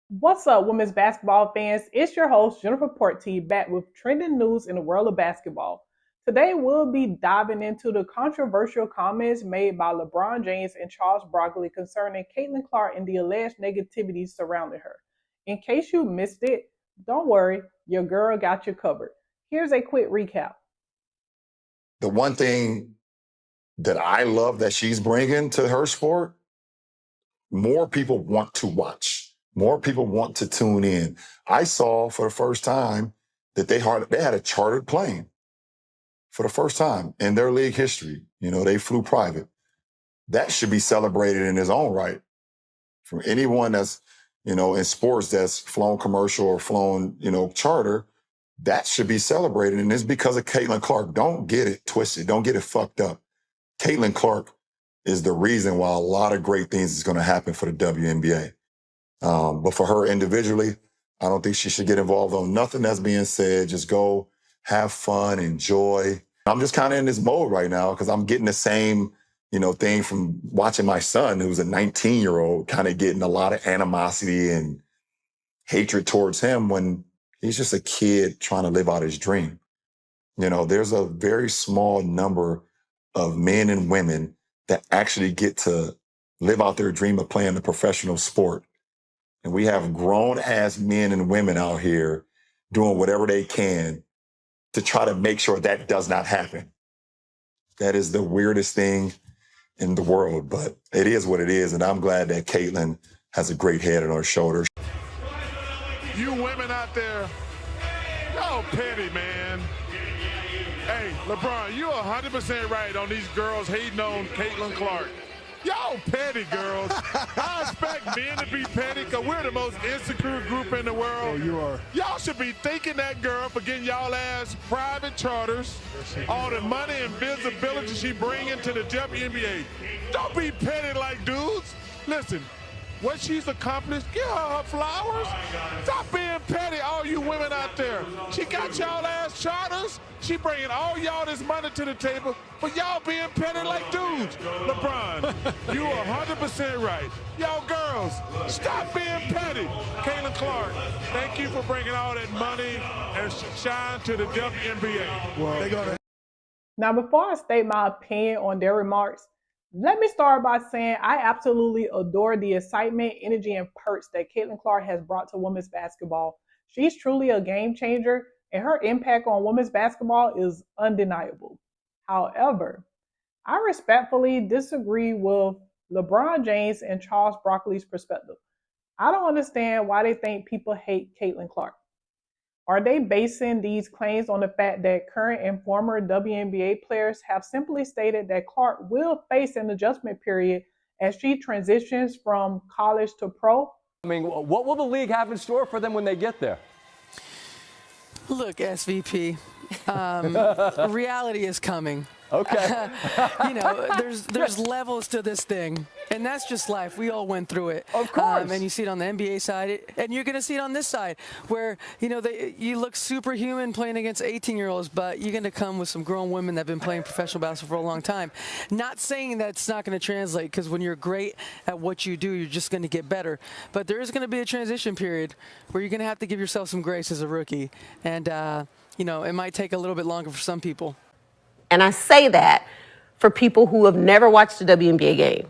What's up, women's basketball fans? It's your host, Jennifer Porty, back with trending news in the world of basketball. Today, we'll be diving into the controversial comments made by LeBron James and Charles Barkley concerning Caitlin Clark and the alleged negativity surrounding her. In case you missed it, don't worry, your girl got you covered. Here's a quick recap. The one thing that I love that she's bringing to her sport, more people want to watch. More people want to tune in. I saw for the first time that they had a chartered plane for the first time in their league history. You know, they flew private. That should be celebrated in its own right. For anyone that's, in sports that's flown commercial or flown, charter, that should be celebrated. And it's because of Caitlin Clark. Don't get it twisted. Don't get it fucked up. Caitlin Clark is the reason why a lot of great things is going to happen for the WNBA. But for her individually, I don't think she should get involved on nothing that's being said. Just go have fun, enjoy. I'm just kind of in this mode right now because I'm getting the same, thing from watching my son, who's a 19-year-old, kind of getting a lot of animosity and hatred towards him when he's just a kid trying to live out his dream. There's a very small number of men and women that actually get to live out their dream of playing a professional sport. And we have grown-ass men and women out here doing whatever they can to try to make sure that does not happen. That is the weirdest thing in the world, but it is what it is. And I'm glad that Caitlin has a great head on her shoulders. You women out there, y'all petty, man. Hey, LeBron, you're 100% right on these girls hating on Caitlin Clark. Y'all petty, girls. I expect men to be petty because we're the most insecure group in the world. Oh, you are. Y'all should be thanking that girl for getting y'all ass private charters, all the money and visibility she bringing to the WNBA. Don't be petty like dudes. Listen, what she's accomplished, give her flowers. Stop being petty, all you women out there. She got y'all ass charters. She bringing all y'all this money to the table, but y'all being petty like dudes. LeBron, you are 100% right. Y'all girls, stop being petty. Caitlin Clark, thank you for bringing all that money and shine to the WNBA. Well, Now, before I state my opinion on their remarks, let me start by saying I absolutely adore the excitement, energy, and perks that Caitlin Clark has brought to women's basketball. She's truly a game changer, and her impact on women's basketball is undeniable. However, I respectfully disagree with LeBron James and Charles Barkley's perspective. I don't understand why they think people hate Caitlin Clark. Are they basing these claims on the fact that current and former WNBA players have simply stated that Clark will face an adjustment period as she transitions from college to pro? I mean, what will the league have in store for them when they get there? Look, SVP, reality is coming. Okay. There's levels to this thing, and that's just life. We all went through it. Of course. And you see it on the NBA side, and you're going to see it on this side, where, you look superhuman playing against 18-year-olds, but you're going to come with some grown women that have been playing professional basketball for a long time. Not saying that it's not going to translate, because when you're great at what you do, you're just going to get better. But there is going to be a transition period where you're going to have to give yourself some grace as a rookie. And, it might take a little bit longer for some people. And I say that for people who have never watched a WNBA game.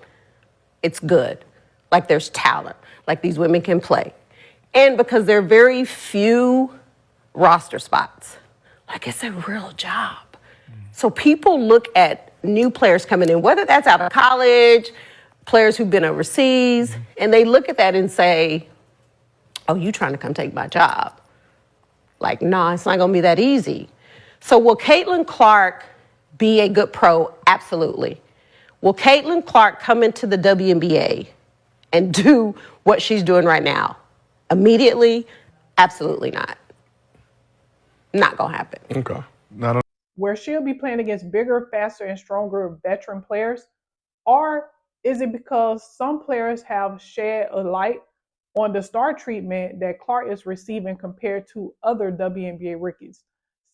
It's good. Like there's talent. Like these women can play. And because there are very few roster spots. Like it's a real job. So people look at new players coming in, whether that's out of college, players who've been overseas, and they look at that and say, oh, you trying to come take my job. Like, nah, it's not going to be that easy. So will Caitlin Clark be a good pro? Absolutely. Will Caitlin Clark come into the WNBA and do what she's doing right now? Immediately? Absolutely not. Not going to happen. Okay. Where she'll be playing against bigger, faster, and stronger veteran players? Or is it because some players have shed a light on the star treatment that Clark is receiving compared to other WNBA rookies,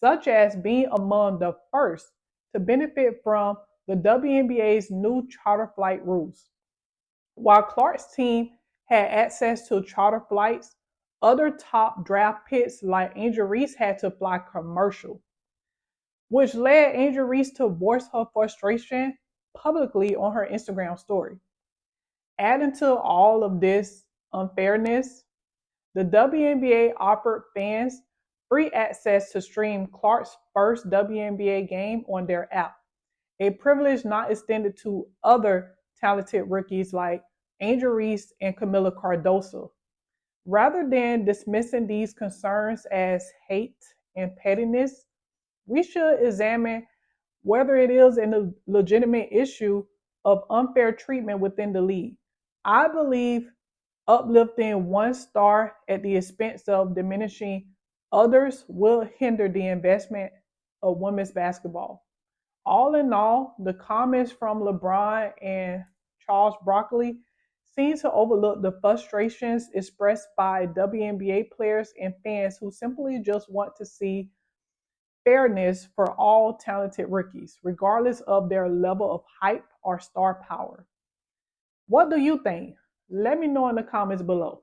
such as being among the first to benefit from the WNBA's new charter flight rules? While Clark's team had access to charter flights, other top draft picks like Angel Reese had to fly commercial, which led Angel Reese to voice her frustration publicly on her Instagram story. Adding to all of this unfairness, the WNBA offered fans free access to stream Clark's first WNBA game on their app, a privilege not extended to other talented rookies like Angel Reese and Camila Cardoso. Rather than dismissing these concerns as hate and pettiness, we should examine whether it is a legitimate issue of unfair treatment within the league. I believe uplifting one star at the expense of diminishing others will hinder the investment of women's basketball. All in all, the comments from LeBron and Charles Barkley seem to overlook the frustrations expressed by WNBA players and fans who simply just want to see fairness for all talented rookies, regardless of their level of hype or star power. What do you think? Let me know in the comments below.